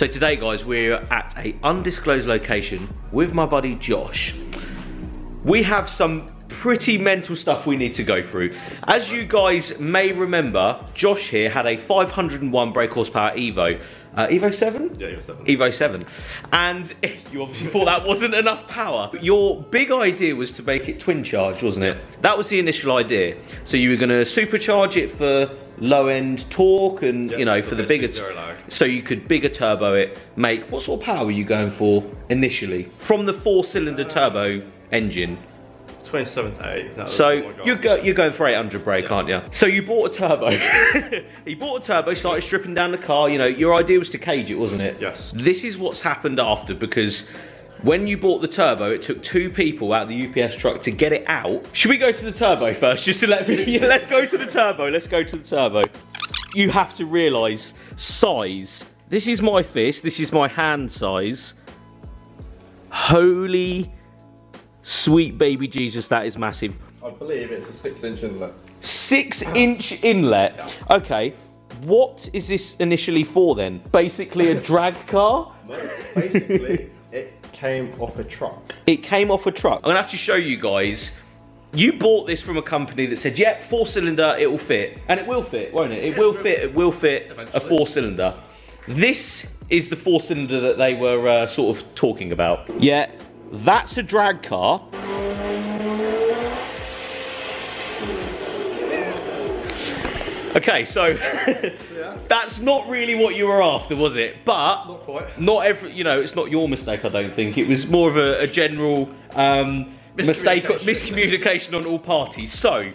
So today guys, we're at an undisclosed location with my buddy Josh. We have some pretty mental stuff we need to go through. As you guys may remember, Josh here had a 501 brake horsepower Evo. Evo 7? Yeah, Evo 7. Evo 7. And you obviously thought that wasn't enough power. But your big idea was to make it twin charged, wasn't it? That was the initial idea. So you were going to supercharge it for low end torque and, you know, for the bigger, so you could bigger turbo it, make, what sort of power were you going for initially? From the 4-cylinder turbo engine? 27 to 8. So you're going for 800 brake, aren't you? So you bought a turbo. He bought a turbo, started stripping down the car. You know, your idea was to cage it, wasn't it? Yes. This is what's happened after, because when you bought the turbo, it took 2 people out of the UPS truck to get it out. Should we go to the turbo first, just to let me? Yeah, let's go to the turbo. Let's go to the turbo. You have to realise size. This is my fist. This is my hand size. Holy sweet baby Jesus, that is massive. I believe it's a 6-inch inlet. 6-inch inlet. Yeah. Okay. What is this initially for then? Basically a drag car? No, basically it came off a truck. It came off a truck. I'm gonna have to show you guys. You bought this from a company that said, yeah, 4-cylinder, it will fit. And it will fit, won't it? It will fit, it will fit a 4-cylinder. This is the 4-cylinder that they were sort of talking about. Yeah, that's a drag car. Okay, so yeah. That's not really what you were after, was it? But not quite. Not every, you know, it's not your mistake, I don't think. It was more of a general miscommunication on all parties. So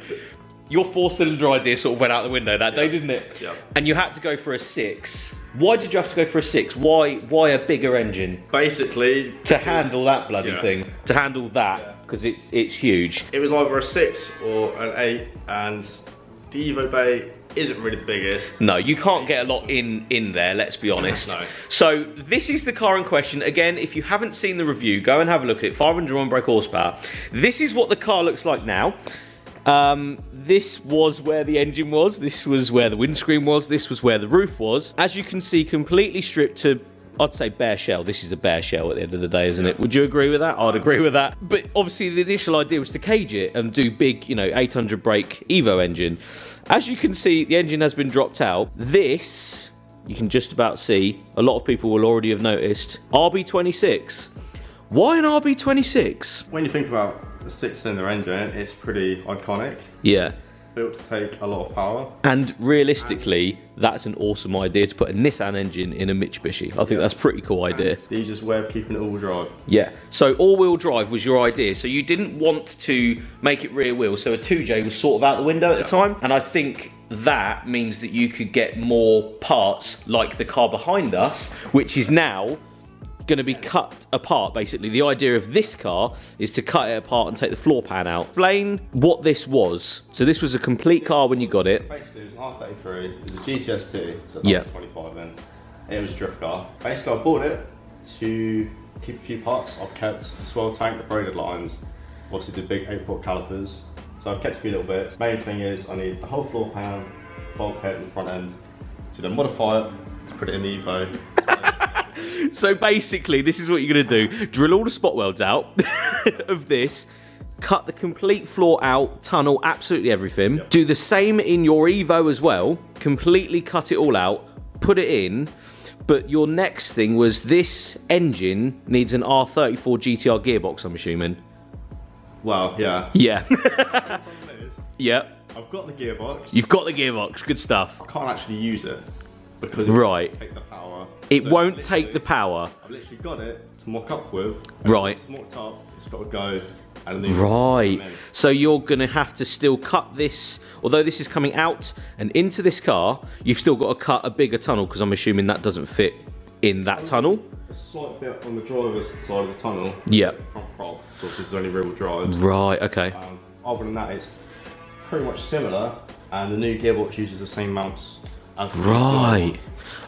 your 4-cylinder idea sort of went out the window that day, didn't it? Yeah. And you had to go for a 6. Why did you have to go for a 6? Why a bigger engine? Basically, to handle that bloody thing. To handle that, because it's huge. It was either a 6 or an 8, and the Evo Bay isn't really the biggest. No, you can't get a lot in there, let's be honest. No. So this is the car in question. Again, if you haven't seen the review, go and have a look at it. 501 brake horsepower. This is what the car looks like now. This was where the engine was. This was where the windscreen was. This was where the roof was. As you can see, completely stripped to, I'd say, bare shell. This is a bare shell at the end of the day, isn't it? Would you agree with that? I'd agree with that. But obviously the initial idea was to cage it and do big, you know, 800 brake Evo engine. As you can see, the engine has been dropped out. This, you can just about see, a lot of people will already have noticed, RB26. Why an RB26? When you think about the 6-cylinder engine, it's pretty iconic. Yeah. Built to take a lot of power. And realistically, that's an awesome idea to put a Nissan engine in a Mitsubishi. I think that's a pretty cool idea. And the easiest way of keeping it all-wheel drive. Yeah, so all-wheel drive was your idea. So you didn't want to make it rear wheel, so a 2J was sort of out the window at the time. And I think that means that you could get more parts like the car behind us, which is now going to be cut apart. Basically, the idea of this car is to cut it apart and take the floor pan out. Explain what this was. So this was a complete car when you got it. Basically, it was an R33, it was a GTS2, so yeah. 25 then. It was a drift car. Basically, I bought it to keep a few parts. I've kept the swirl tank, the braided lines, obviously the big 8-port calipers. So I've kept a few little bits. Main thing is I need the whole floor pan, bulk head in the front end, to then modify it, to put it in the Evo. So basically, this is what you're going to do. Drill all the spot welds out of this, cut the complete floor out, tunnel, absolutely everything. Yep. Do the same in your Evo as well, completely cut it all out, put it in. But your next thing was this engine needs an R34 GTR gearbox, I'm assuming. Well, yeah. Yeah. Yeah. I've got the gearbox. You've got the gearbox, good stuff. I can't actually use it because it won't take the power. It won't take the power. I've literally got it to mock up with. Right. It's mocked up, it's got to go. And right. So you're going to have to still cut this, although this is coming out and into this car, you've still got to cut a bigger tunnel because I'm assuming that doesn't fit in that tunnel. A slight bit on the driver's side of the tunnel. Yeah. Front prop, so it's only rear-wheel drive. Right, okay. Other than that, it's pretty much similar, and the new gearbox uses the same mounts Right.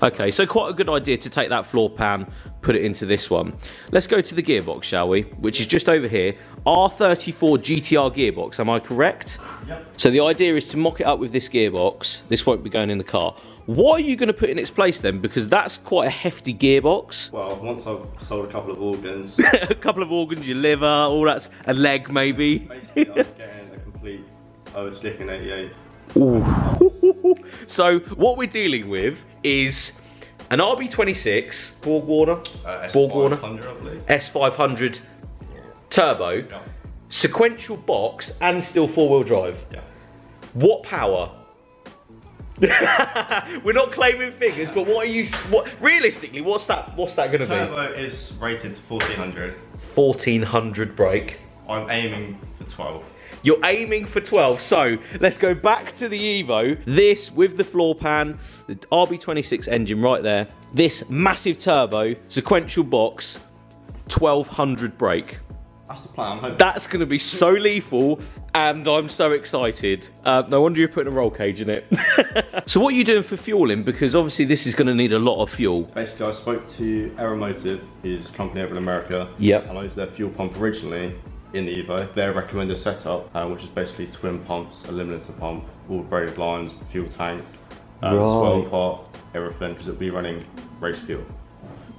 Okay, so quite a good idea to take that floor pan, put it into this one. Let's go to the gearbox, shall we? Which is just over here. R34 GTR gearbox, am I correct? Yep. So the idea is to mock it up with this gearbox. This won't be going in the car. What are you going to put in its place then? Because that's quite a hefty gearbox. Well, once I've sold a couple of organs. A couple of organs, your liver, all that's a leg maybe. Basically, I'm getting a complete slicking 88. Ooh. So what we're dealing with is an RB26 S500, I believe. S500 turbo, yeah. Sequential box, and still four-wheel drive. Yeah. What power? We're not claiming figures, but what are you? Realistically, what's that going to be? Turbo is rated 1400. 1400 brake. I'm aiming for 12. You're aiming for 12. So let's go back to the Evo. This with the floor pan, the RB26 engine right there. This massive turbo, sequential box, 1200 brake. That's the plan. I'm hoping. That's going to be so lethal, and I'm so excited. No wonder you're putting a roll cage in it. So what are you doing for fueling? Because obviously this is going to need a lot of fuel. Basically, I spoke to Aeromotive, his company over in America. Yep. And I used their fuel pump originally in the Evo. Their recommended setup, which is basically twin pumps, a limiter pump, all braided lines, fuel tank, swell part, everything, because it'll be running race fuel.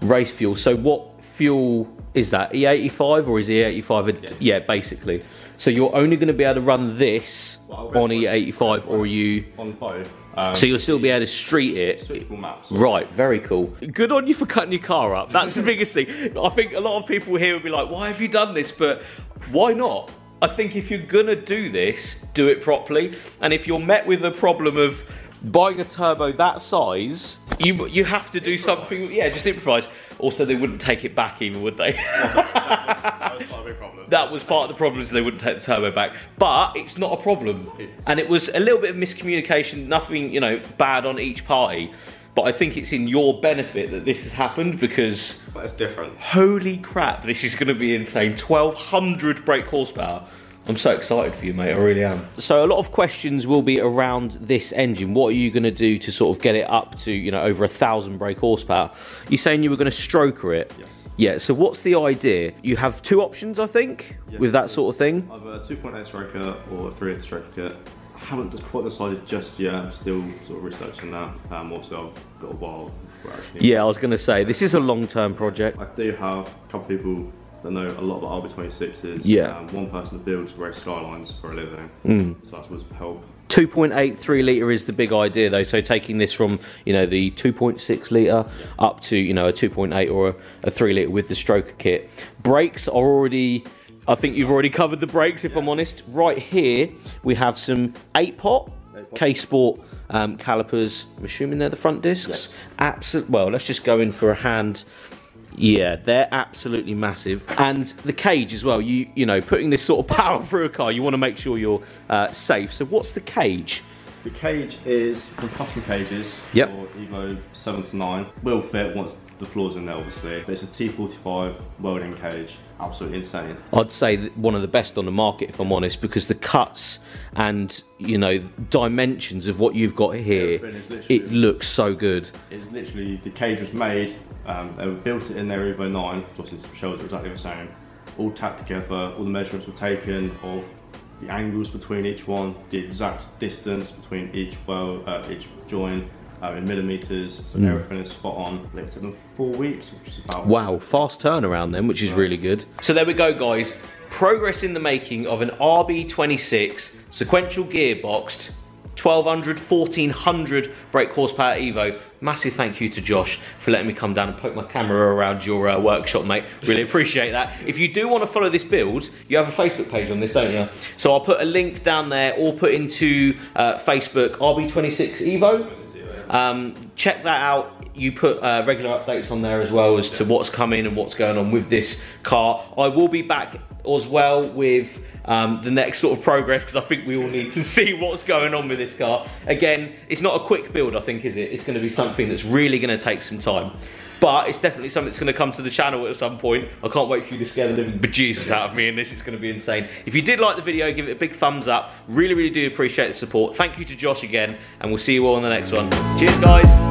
Race fuel. So what fuel is that? E85 or is E85? Yeah, basically. So you're only going to be able to run this on E85, or are you on both? So you'll still be able to street it. Switchable maps. Right, very cool. Good on you for cutting your car up. That's the biggest thing. I think a lot of people here will be like, why have you done this? But why not? I think if you're gonna do this, do it properly. And if you're met with a problem of buying a turbo that size, you have to do something. Yeah, just improvise. Also, they wouldn't take it back even, would they? That was part of the problem. That was part of the problem, is they wouldn't take the turbo back. But it's not a problem. And it was a little bit of miscommunication, nothing, you know, bad on each party. But I think it's in your benefit that this has happened, because... But it's different. Holy crap, this is going to be insane. 1200 brake horsepower. I'm so excited for you, mate, I really am. So a lot of questions will be around this engine. What are you going to do to sort of get it up to, you know, over 1,000 brake horsepower? You're saying you were going to stroker it? Yes. Yeah, so what's the idea? You have two options, I think, with that sort of thing? Either a 2.8 stroker or a 3/8 stroker kit. I haven't quite decided just yet. I'm still sort of researching that. Also, I've got a while before actually. Yeah, I was going to say, this is a long-term project. I do have a couple people that know a lot about RB26s. Yeah. One person that builds race Skylines for a living. So that was help. 2.8 3-litre is the big idea though, so taking this from, you know, the 2.6 litre up to, you know, a 2.8 or a 3-litre with the stroker kit. Brakes are already, I think you've already covered the brakes, if I'm honest. Right here we have some 8-pot K-Sport calipers. I'm assuming they're the front discs. Absolutely. Well, let's just go in for a hand. Yeah, they're absolutely massive. And the cage as well, you know, putting this sort of power through a car, you want to make sure you're safe. So what's the cage? The cage is from custom cages for Evo 7 to 9. Will fit once the floor's in there, obviously. But it's a T45 welding cage. Absolutely insane. I'd say one of the best on the market, if I'm honest, because the cuts and, you know, dimensions of what you've got here, it looks so good. It's literally, the cage was made, they built it in their Evo 9, obviously the shells are exactly the same, all tacked together, all the measurements were taken of the angles between each one, the exact distance between each join, in millimeters, so everything is spot on. It took them 4 weeks, which is about... Wow, fast turnaround then, which is really good. So there we go, guys. Progress in the making of an RB26 sequential gearboxed 1200, 1400 brake horsepower Evo. Massive thank you to Josh for letting me come down and poke my camera around your workshop, mate. Really appreciate that. If you do want to follow this build, you have a Facebook page on this, don't you? So I'll put a link down there, or put into Facebook RB26 Evo. Check that out. You put regular updates on there as well as to what's coming and what's going on with this car. I will be back as well with the next sort of progress, because I think we all need to see what's going on with this car. Again, it's not a quick build, I think, is it? It's going to be something that's really going to take some time. but it's definitely something that's going to come to the channel at some point. I can't wait for you to scare the living bejesus out of me in this. It's going to be insane. If you did like the video, give it a big thumbs up. Really, really do appreciate the support. Thank you to Josh again, and we'll see you all on the next one. Cheers, guys.